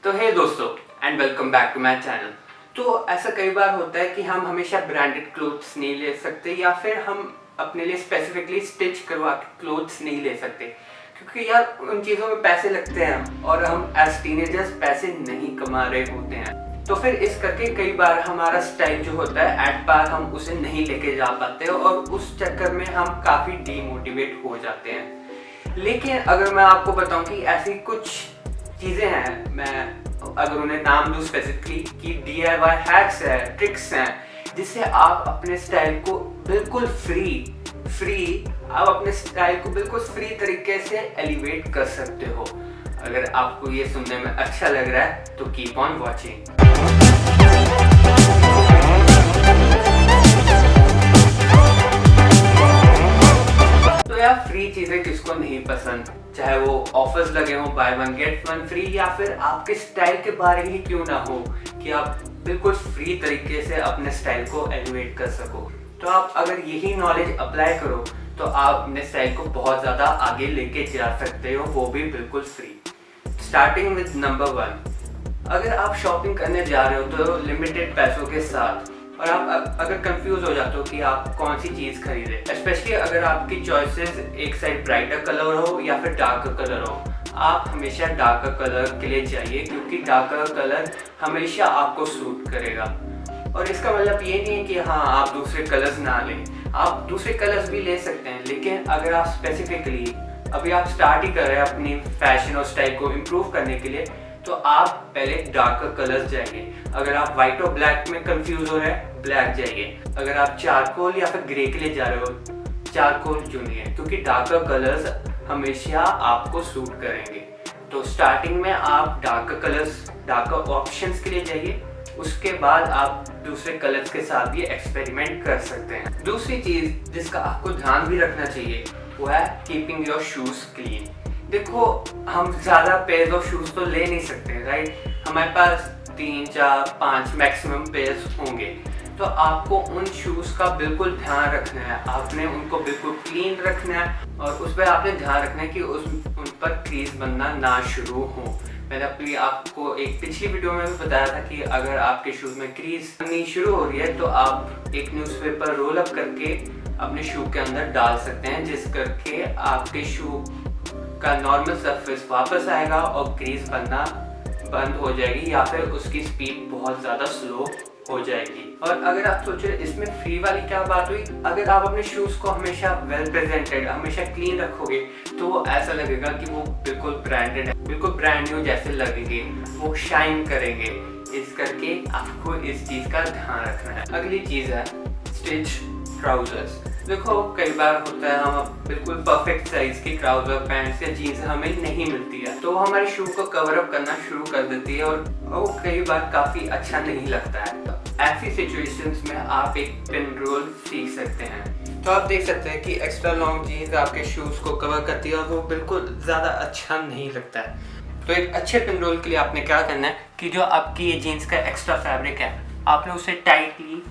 तो हे दोस्तों and welcome back to my channel. तो ऐसा कई बार होता है कि हम हमेशा ब्रांडेड क्लोथ्स नहीं ले सकते या फिर हम अपने लिए स्पेसिफिकली स्टिच करवा के क्लोथ्स नहीं ले सकते, क्योंकि यार उन चीज़ों में पैसे लगते हैं और हम एज टीनेजर्स पैसे नहीं कमा रहे होते हैं। तो फिर इस करके कई बार हमारा स्टाइल जो होता है एट पार हम उसे नहीं लेके जा पाते और उस चक्कर में हम काफ़ी डीमोटिवेट हो जाते हैं। लेकिन अगर मैं आपको बताऊं कि ऐसी कुछ चीज़ें हैं, मैं अगर उन्हें नाम दूँ स्पेसिफिकली कि DIY हैक्स है, ट्रिक्स हैं, जिससे आप अपने स्टाइल को बिल्कुल फ्री आप अपने स्टाइल को बिल्कुल फ्री तरीके से एलिवेट कर सकते हो। अगर आपको ये सुनने में अच्छा लग रहा है तो कीप ऑन वॉचिंग। तो यार फ्री चीजें किसको नहीं पसंद, चाहे वो ऑफर्स लगे हो by one get one free या फिर आपके स्टाइल के बारे में ही क्यों ना हो कि आप बिल्कुल फ्री तरीके से अपने स्टाइल को एलिवेट कर सको। तो आप अगर यही नॉलेज अप्लाई करो तो आप अपने स्टाइल को बहुत ज़्यादा आगे लेके जा सकते हो, वो भी बिल्कुल फ्री। स्टार्टिंग विद नंबर 1, अगर आप शॉपिंग करने जा रहे हो तो लिमिटेड पैसों के साथ, और आप अगर कंफ्यूज हो जाते हो कि आप कौन सी चीज़ खरीदें, स्पेशली अगर आपकी चॉइसेस एक साइड ब्राइटर कलर हो या फिर डार्कर कलर हो, आप हमेशा डार्कर कलर के लिए जाइए, क्योंकि डार्कर कलर हमेशा आपको सूट करेगा। और इसका मतलब ये नहीं है कि हाँ आप दूसरे कलर्स ना लें, आप दूसरे कलर्स भी ले सकते हैं, लेकिन अगर आप स्पेसिफिकली अभी आप स्टार्ट ही कर रहे हैं अपनी फैशन और स्टाइल को इम्प्रूव करने के लिए, तो आप पहले डार्कर कलर्स जाइए। अगर आप व्हाइट और ब्लैक में कंफ्यूज हो रहे हैं, ब्लैक जाइए। अगर आप चारकोल या फिर ग्रे के लिए जा रहे हो, चारकोल चुनिए, क्योंकि डार्कर कलर्स हमेशा आपको सूट करेंगे। तो स्टार्टिंग में आप डार्कर कलर्स, डार्कर ऑप्शंस के लिए जाइए, उसके बाद आप दूसरे कलर्स के साथ भी एक्सपेरिमेंट कर सकते हैं। दूसरी चीज़ जिसका आपको ध्यान भी रखना चाहिए वो है कीपिंग योर शूज क्लीन। देखो हम ज़्यादा पेयर्स ऑफ शूज़ तो ले नहीं सकते, राइट? हमारे पास 3, 4, 5 मैक्सिमम पेयर्स होंगे, तो आपको उन शूज़ का बिल्कुल ध्यान रखना है। आपने उनको बिल्कुल क्लीन रखना है और उस पर आपने ध्यान रखना है कि उन पर क्रीज बनना ना शुरू हो। मैंने अपनी आपको एक पिछली वीडियो में भी बताया था कि अगर आपके शूज़ में क्रीज बननी शुरू हो रही है तो आप एक न्यूज़पेपर रोल अप करके अपने शू के अंदर डाल सकते हैं, जिस करके आपके शू का नॉर्मल सरफेस वापस आएगा और क्रीज बनना बंद हो जाएगी या फिर उसकी स्पीड बहुत ज़्यादा स्लो हो जाएगी। और अगर आप सोच रहे इसमें फ्री वाली क्या बात हुई, अगर आप अपने शूज़ को हमेशा वेल प्रेजेंटेड, हमेशा क्लीन रखोगे तो वो ऐसा लगेगा कि वो बिल्कुल ब्रांडेड है, बिल्कुल ब्रांड न्यू जैसे लगेंगे, वो शाइन करेंगे। इस करके आपको इस चीज़ का ध्यान रखना है। अगली चीज़ है स्टिच ट्राउजर्स। देखो कई बार होता है हम बिल्कुल परफेक्ट साइज की ट्राउजर, पैंट्स या जीन्स हमें नहीं मिलती है, तो वो हमारे शू को कवर अप करना शुरू कर देती है और वो कई बार काफ़ी अच्छा नहीं लगता है। तो ऐसी सिचुएशंस में आप एक पिन रोल सीख सकते हैं। तो आप देख सकते हैं कि एक्स्ट्रा लॉन्ग जीन्स आपके शूज़ को कवर करती है और वो बिल्कुल ज़्यादा अच्छा नहीं लगता है। तो एक अच्छे पिन रोल के लिए आपने क्या करना है कि जो आपकी ये जीन्स का एक्स्ट्रा फैब्रिक है, आपने उसे टाइटली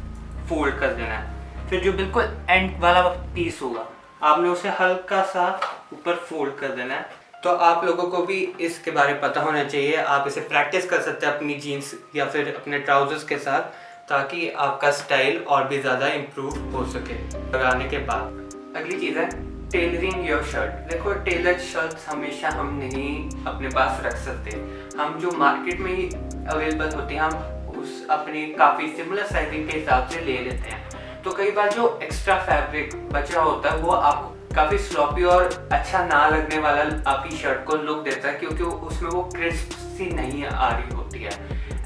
फोल्ड कर देना है। फिर जो बिल्कुल एंड वाला पीस होगा आपने उसे हल्का सा ऊपर फोल्ड कर देना है। तो आप लोगों को भी इसके बारे में पता होना चाहिए, आप इसे प्रैक्टिस कर सकते हैं अपनी जीन्स या फिर अपने ट्राउजर्स के साथ, ताकि आपका स्टाइल और भी ज़्यादा इम्प्रूव हो सके लगाने के बाद। अगली चीज़ है टेलरिंग योर शर्ट। देखो टेलर्ड शर्ट्स हमेशा हम नहीं अपने पास रख सकते, हम जो मार्केट में ही अवेलेबल होती हैं हम उस अपनी काफ़ी सिमिलर साइजिंग के हिसाब से ले लेते हैं। तो कई बार जो एक्स्ट्रा फैब्रिक बच रहा होता है वो आपको काफ़ी स्लॉपी और अच्छा ना लगने वाला आपकी शर्ट को लुक देता है, क्योंकि उसमें वो क्रिस्प सी नहीं आ रही होती है।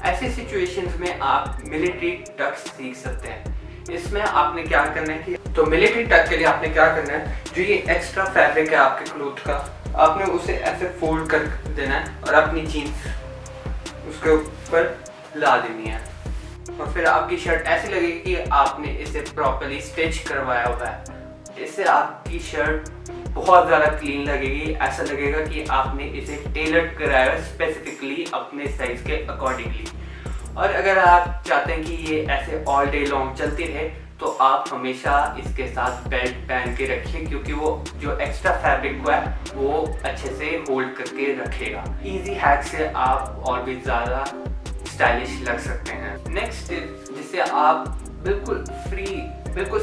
ऐसी सिचुएशंस में आप मिलिट्री टक्स सीख सकते हैं। इसमें आपने क्या करना है कि तो मिलिट्री टक के लिए आपने क्या करना है, जो ये एक्स्ट्रा फैब्रिक है आपके क्लोथ का, आपने उसे ऐसे फोल्ड कर देना है और अपनी जीन्स उसके ऊपर ला देनी है और फिर आपकी शर्ट ऐसी लगेगी कि आपने इसे प्रॉपर्ली स्टिच करवाया हुआ है। इससे आपकी शर्ट बहुत ज़्यादा क्लीन लगेगी, ऐसा लगेगा कि आपने इसे टेलर्ड कराया है स्पेसिफिकली अपने साइज के अकॉर्डिंगली। और अगर आप चाहते हैं कि ये ऐसे ऑल डे लॉन्ग चलती रहे तो आप हमेशा इसके साथ बेल्ट पहन के रखिए, क्योंकि वो जो एक्स्ट्रा फैब्रिक को है वो अच्छे से होल्ड करके रखेगा। इजी हैक से आप और भी ज़्यादा स्टाइलिश लग सकते हैं। नेक्स्ट टिप जिससे आप बिल्कुल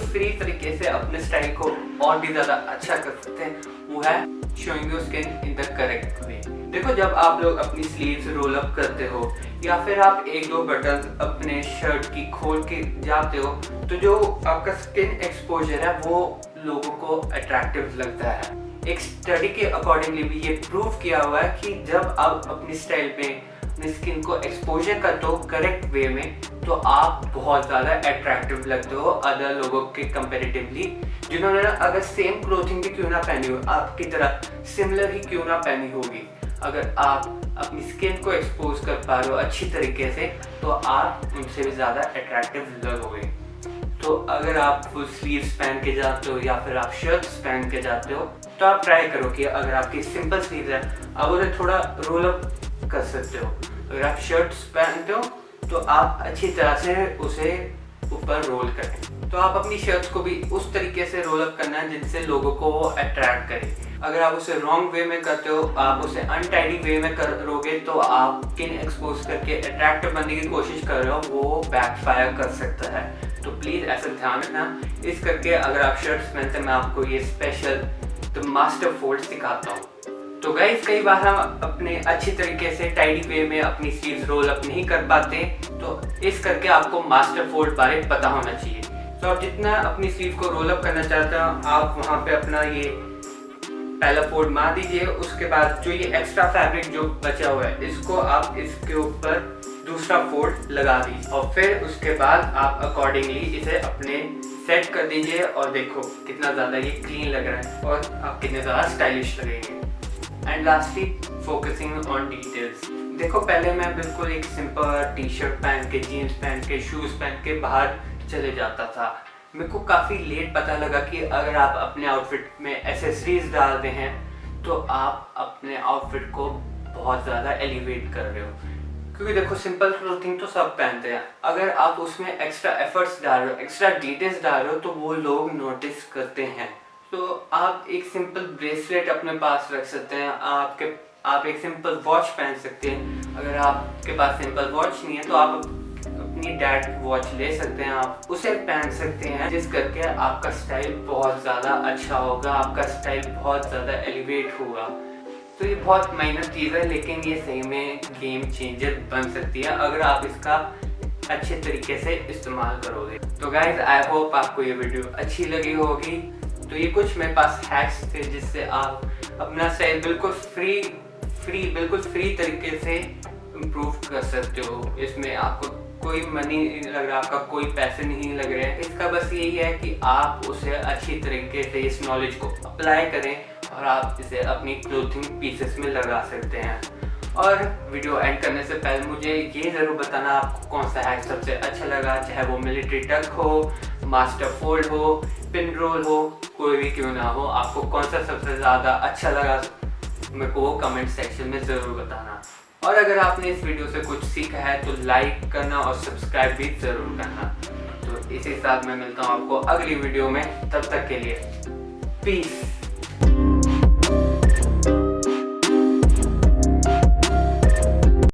फ्री तरीके से अपने स्टाइल को और भी ज़्यादा अच्छा कर सकते हैं, वो है showing your skin in the correct way. देखो, जब आप लोग अपनी स्लीव्स रोल अप करते हो या फिर आप एक दो बटन अपने शर्ट की खोल के जाते हो, तो जो आपका स्किन एक्सपोजर है वो लोगों को अट्रैक्टिव लगता है। एक स्टडी के अकॉर्डिंगली भी ये प्रूव किया हुआ है कि जब आप अपनी स्टाइल में अपनी स्किन को एक्सपोजर करते हो करेक्ट वे में, तो आप बहुत ज़्यादा अट्रैक्टिव लगते हो अदर लोगों के कंपैरेटिवली, जिन्होंने अगर सेम क्लोथिंग भी क्यों ना पहनी हो, आपकी तरह सिमिलर ही क्यों ना पहनी होगी। अगर आप अपनी स्किन को एक्सपोज कर पा रहे हो अच्छी तरीके से, तो आप उनसे भी ज़्यादा अट्रैक्टिव लगोगे। तो अगर आप फुल स्लीव्स पहन के जाते हो या फिर आप शर्ट्स पहन के जाते हो, तो आप ट्राई करो कि अगर आपकी सिंपल स्लीव्स है, आप उन्हें थोड़ा रोल अप कर सकते हो। अगर आप शर्ट्स पहनते हो तो आप अच्छी तरह से उसे ऊपर रोल करें। तो आप अपनी शर्ट्स को भी उस तरीके से रोल अप करना है जिनसे लोगों को वो अट्रैक्ट करे। अगर आप उसे रॉन्ग वे में करते हो, आप उसे अनटाइडी वे में करोगे, तो आप स्किन एक्सपोज करके अट्रैक्टिव बनने की कोशिश कर रहे हो, वो बैकफायर कर सकता है। तो प्लीज़ ऐसा ध्यान रखना। इस करके अगर आप शर्ट्स पहनते हैं, मैं आपको ये स्पेशल मास्टर फोल्ड सिखाता हूँ। तो गाइस, कई बार हम अपने अच्छी तरीके से टाइडी वे में अपनी स्लीव्स रोल अप नहीं कर पाते, तो इस करके आपको मास्टर फोल्ड बारे पता होना चाहिए। तो आप जितना अपनी स्लीव को रोल अप करना चाहते हो, आप वहाँ पे अपना ये पहला फोल्ड मार दीजिए। उसके बाद जो ये एक्स्ट्रा फैब्रिक जो बचा हुआ है, इसको आप इसके ऊपर दूसरा फोल्ड लगा दीजिए और फिर उसके बाद आप अकॉर्डिंगली इसे अपने सेट कर दीजिए। और देखो कितना ज़्यादा ये क्लीन लग रहा है और आप कितने ज़्यादा स्टाइलिश लगेंगे। And lastly, focusing on details. देखो, पहले मैं बिल्कुल एक सिंपल टी शर्ट पहन के, जीन्स पहन के, शूज़ पहन के बाहर चले जाता था। मेरे को काफ़ी लेट पता लगा कि अगर आप अपने आउटफिट में एसेसरीज डाल रहे हैं, तो आप अपने आउटफिट को बहुत ज़्यादा एलिवेट कर रहे हो। क्योंकि देखो, सिंपल क्लोथिंग तो सब पहनते हैं, अगर आप उसमें एक्स्ट्रा एफर्ट्स डाल रहे हो, एक्स्ट्रा डिटेल्स डाल रहे हो, तो वो लोग नोटिस करते हैं। तो आप एक सिंपल ब्रेसलेट अपने पास रख सकते हैं, आप एक सिंपल वॉच पहन सकते हैं। अगर आपके पास सिंपल वॉच नहीं है, तो आप अपनी डैड वॉच ले सकते हैं, आप उसे पहन सकते हैं, जिस करके आपका स्टाइल बहुत ज़्यादा अच्छा होगा, आपका स्टाइल बहुत ज़्यादा एलिवेट होगा। तो ये बहुत माइनर चीज़ है, लेकिन ये सही में गेम चेंजर बन सकती है अगर आप इसका अच्छे तरीके से इस्तेमाल करोगे। तो गाइज, आई होप आपको ये वीडियो अच्छी लगी होगी। तो ये कुछ मेरे पास हैक्स थे जिससे आप अपना स्टाइल बिल्कुल फ्री तरीके से इम्प्रूव कर सकते हो। इसमें आपको कोई मनी नहीं लग रहा, आपका कोई पैसे नहीं लग रहे हैं। इसका बस यही है कि आप उसे अच्छी तरीके से इस नॉलेज को अप्लाई करें और आप इसे अपनी क्लोथिंग पीसेस में लगा सकते हैं। और वीडियो एंड करने से पहले मुझे ये ज़रूर बताना आपको कौन सा हैक सबसे अच्छा लगा, चाहे वो मिलिट्री टक हो, मास्टर फोल्ड हो, पिन रोल हो, कोई भी क्यों ना हो, आपको कौन सा सबसे ज़्यादा अच्छा लगा, मेरे को वो कमेंट सेक्शन में ज़रूर बताना। और अगर आपने इस वीडियो से कुछ सीखा है तो लाइक करना और सब्सक्राइब भी ज़रूर करना। तो इसी साथ मैं मिलता हूँ आपको अगली वीडियो में, तब तक के लिए पीस।